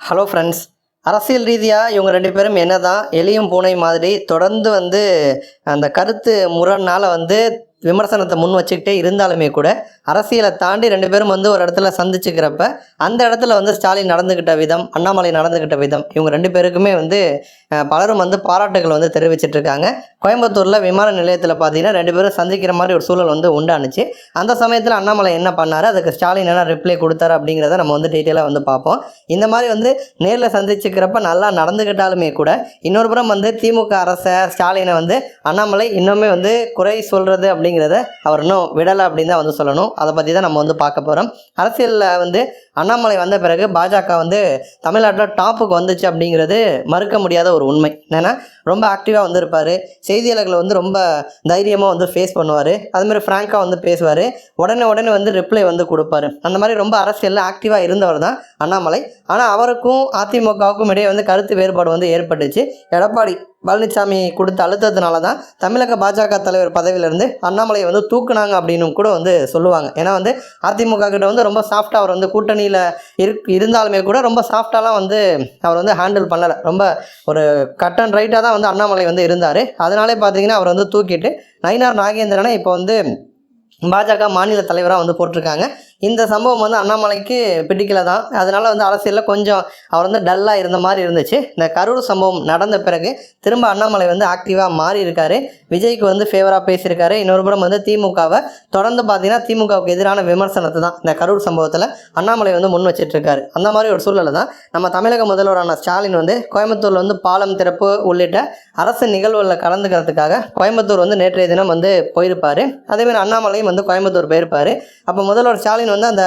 Hello friends. அரசியல் ரீதியாக இவங்க 2 பேரும் என்னதான் எலியும் பூனை மாதிரி தொடர்ந்து அந்த கருத்து முரண்னால் விமர்சனத்தை முன் வச்சுக்கிட்டே இருந்தாலுமே கூட அரசியலை தாண்டி 2 பேரும் ஒரு இடத்துல சந்திச்சுக்கிறப்ப அந்த இடத்துல ஸ்டாலின் நடந்துக்கிட்ட விதம், அண்ணாமலை நடந்துக்கிட்ட விதம், இவங்க 2 பேருக்குமே பலரும் பாராட்டுகள் தெரிவிச்சிட்ருக்காங்க. கோயம்புத்தூரில் விமான நிலையத்தில் பார்த்தீங்கன்னா 2 பேரும் சந்திக்கிற மாதிரி ஒரு சூழல் உண்டானுச்சு. அந்த சமயத்தில் அண்ணாமலை என்ன பண்ணார், அதுக்கு ஸ்டாலின் என்ன ரிப்ளை கொடுத்தாரு அப்படிங்கிறத நம்ம டீட்டெயிலாக பார்ப்போம். இந்த மாதிரி நேரில் சந்திச்சுக்கிறப்ப நல்லா நடந்துக்கிட்டாலுமே கூட இன்னொரு புறம் திமுக அரசை ஸ்டாலினை அண்ணாமலை இன்னுமே குறை சொல்கிறது அப்படிங்கிறத அவர் இன்னும் விடலை அப்படின்னு தான் சொல்லணும். அதை பற்றி தான் நம்ம பார்க்க போகிறோம். அரசியலில் அண்ணாமலை வந்த பிறகு பாஜக தமிழ்நாட்டில் டாப்புக்கு வந்துச்சு அப்படிங்கிறது மறுக்க முடியாத ஒரு உண்மை. ஏன்னா ரொம்ப ஆக்டிவாக இருப்பார், செய்தியாளர்களை ரொம்ப தைரியமாக ஃபேஸ் பண்ணுவார், அதுமாதிரி ஃப்ராங்காக பேசுவார், உடனே ரிப்ளை கொடுப்பார். அந்த மாதிரி ரொம்ப அரசியலில் ஆக்டிவாக இருந்தவர் தான் அண்ணாமலை. ஆனால் அவருக்கும் அதிமுகவுக்கும் இடையே கருத்து வேறுபாடு ஏற்பட்டுச்சு. எடப்பாடி பழனிசாமி கொடுத்த அழுத்தத்தினால தான் தமிழக பாஜக தலைவர் பதவியிலேருந்து அண்ணாமலையை தூக்குனாங்க அப்படின்னு கூட சொல்லுவாங்க. ஏன்னா அதிமுக கிட்ட ரொம்ப சாஃப்டாக அவர் கூட்டணியில் இருந்தாலுமே கூட ரொம்ப சாஃப்டாலாம் அவர் ஹேண்டில் பண்ணலை. ரொம்ப ஒரு கட் அண்ட் ரைட்டாக தான் அண்ணாமலை இருந்தார். அதனாலே பார்த்தீங்கன்னா அவர் தூக்கிட்டு நயினார் நாகேந்திரனை இப்போ பாஜக மாநில தலைவராக போட்டிருக்காங்க. இந்த சம்பவம் அண்ணாமலைக்கு பிடிக்கல தான். அதனால் அரசியலில் கொஞ்சம் அவர் டல்லாக இருந்த மாதிரி இருந்துச்சு. இந்த கரூர் சம்பவம் நடந்த பிறகு திரும்ப அண்ணாமலை ஆக்டிவாக மாறி இருக்காரு. விஜய்க்கு ஃபேவராக பேசியிருக்காரு. இன்னொரு புறம் திமுகவை தொடர்ந்து பார்த்தீங்கன்னா திமுகவுக்கு எதிரான விமர்சனத்தை தான் இந்த கரூர் சம்பவத்தில் அண்ணாமலை முன் வச்சிட்ருக்காரு. அந்த மாதிரி ஒரு சூழலை தான் நம்ம தமிழக முதல்வரான ஸ்டாலின் கோயம்புத்தூரில் பாலம் திறப்பு உள்ளிட்ட அரசு நிகழ்வுகளில் கலந்துக்கிறதுக்காக கோயம்புத்தூர் நேற்றைய தினம் போயிருப்பார். அதேமாதிரி அண்ணாமலையும் கோயம்புத்தூர் போயிருப்பார். அப்போ முதல்வர் ஸ்டாலின் அந்த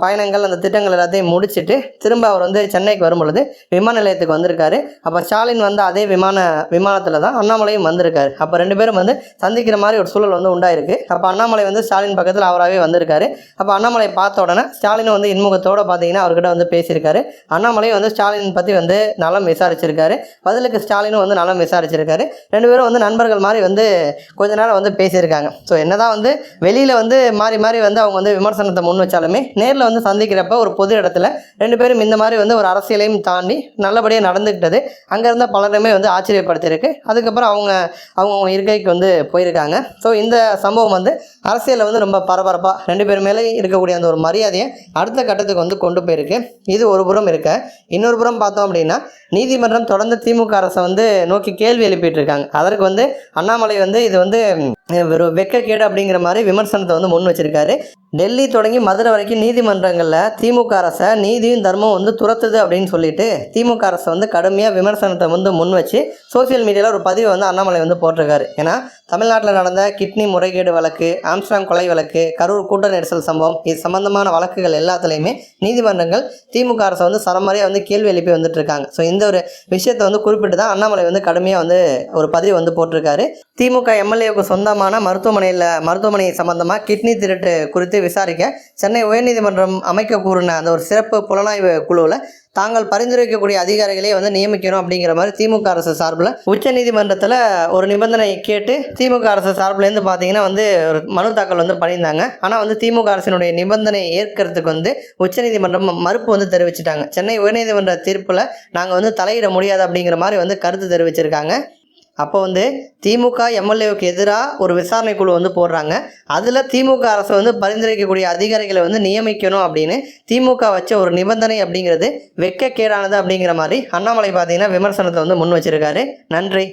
பயணங்கள் அந்த திட்டங்கள் எல்லாத்தையும் முடிச்சுட்டு திரும்ப அவர் சென்னைக்கு வரும்பொழுது விமான நிலையத்துக்கு வந்திருக்காரு. அப்போ ஸ்டாலின் அதே விமானத்தில் தான் அண்ணாமலையும் வந்திருக்காரு. அப்போ 2 பேரும் சந்திக்கிற மாதிரி ஒரு சூழல் உண்டாயிருக்கு. அப்போ அண்ணாமலை ஸ்டாலின் பக்கத்தில் அவராகவே வந்திருக்காரு. அப்போ அண்ணாமலை பார்த்த உடனே ஸ்டாலினும் இன்முகத்தோடு பார்த்தீங்கன்னா அவர்கிட்ட பேசியிருக்காரு. அண்ணாமலையும் ஸ்டாலின் பற்றி நலம் விசாரிச்சிருக்காரு. பதிலுக்கு ஸ்டாலினும் நலம் விசாரிச்சிருக்காரு. 2 பேரும் நண்பர்கள் மாதிரி கொஞ்ச நேரம் பேசியிருக்காங்க. ஸோ என்னதான் வெளியில் மாறி மாறி அவங்க விமர்சனத்தை முன் வச்சாலுமே நேரில் சந்திக்கிறப்ப ஒரு பொது இடத்துல 2 பேரும் இந்த மாதிரி ஒரு அரசியலையும் தாண்டி நல்லபடியாக நடந்துக்கிட்டது அங்கே இருந்த பலருமே ஆச்சரியப்படுத்தியிருக்கு. அதுக்கப்புறம் அவங்க இருக்கைக்கு போயிருக்காங்க. ஸோ இந்த சம்பவம் அரசியலில் ரொம்ப பரபரப்பாக 2 பேர் மேலே இருக்கக்கூடிய அந்த ஒரு மரியாதையை அடுத்த கட்டத்துக்கு கொண்டு போயிருக்கு. இது ஒரு புறம் இருக்க, இன்னொரு புறம் பார்த்தோம் அப்படின்னா நீதிமன்றம் தொடர்ந்து திமுக அரசை நோக்கி கேள்வி எழுப்பிட்டு இருக்காங்க. அதற்கு அண்ணாமலை இது ஒரு வெட்கக்கேடு அப்படிங்கிற மாதிரி விமர்சனத்தை முன் வச்சிருக்காரு. டெல்லி தொடங்கி மதுரை வரைக்கும் நீதிமன்றங்களில் திமுக அரசை நீதியும் தர்மம் துரத்துது அப்படின்னு சொல்லிட்டு திமுக அரசை கடுமையாக விமர்சனத்தை முன் வச்சு சோசியல் மீடியாவில் ஒரு பதிவை அண்ணாமலை போட்டிருக்காரு. ஏன்னா தமிழ்நாட்டில் நடந்த கிட்னி முறைகேடு வழக்கு, ஆம்ஸ்ட்ராங் கொலை வழக்கு, கரூர் கூட்ட நெரிசல் சம்பவம், இது சம்பந்தமான வழக்குகள் எல்லாத்துலேயுமே நீதிமன்றங்கள் திமுக அரசை சரமாரியாக கேள்வி எழுப்பி இருக்காங்க. ஸோ இந்த ஒரு விஷயத்தை குறிப்பிட்டு தான் அண்ணாமலை கடுமையாக ஒரு பதிவு போட்டிருக்காரு. திமுக எம்எல்ஏவுக்கு சொந்தமான மருத்துவமனை சம்பந்தமாக கிட்னி திருட்டு குறித்து விசாரிக்க சென்னை உயர்நீதிமன்றம் அமைக்க கூறின அந்த ஒரு சிறப்பு புலனாய்வு குழுவில் தாங்கள் பரிந்துரைக்கக்கூடிய அதிகாரிகளே நியமிக்கணும் அப்படிங்கிற மாதிரி திமுக அரசு சார்பில் உச்ச நீதிமன்றத்தில் ஒரு நிபந்தனை கேட்டு திமுக அரசு சார்பிலேருந்து பார்த்தீங்கன்னா ஒரு மனு தாக்கல் பண்ணியிருந்தாங்க. ஆனால் திமுக அரசினுடைய நிபந்தனை ஏற்கிறதுக்கு உச்சநீதிமன்றம் மறுப்பு தெரிவிச்சிட்டாங்க. சென்னை உயர்நீதிமன்ற தீர்ப்பில் நாங்கள் தலையிட முடியாது அப்படிங்கிற மாதிரி கருத்து தெரிவிச்சிருக்காங்க. அப்போ திமுக எம்எல்ஏவுக்கு எதிராக ஒரு விசாரணை குழு போடுறாங்க. அதில் திமுக அரசு பரிந்துரைக்கக்கூடிய அதிகாரிகளை நியமிக்கணும் அப்படின்னு திமுக வச்ச ஒரு நிபந்தனை அப்படிங்கிறது வெட்கக்கேடானது அப்படிங்கிற மாதிரி அண்ணாமலை பார்த்தீங்கன்னா விமர்சனத்தை முன் வச்சிருக்காரு. நன்றி.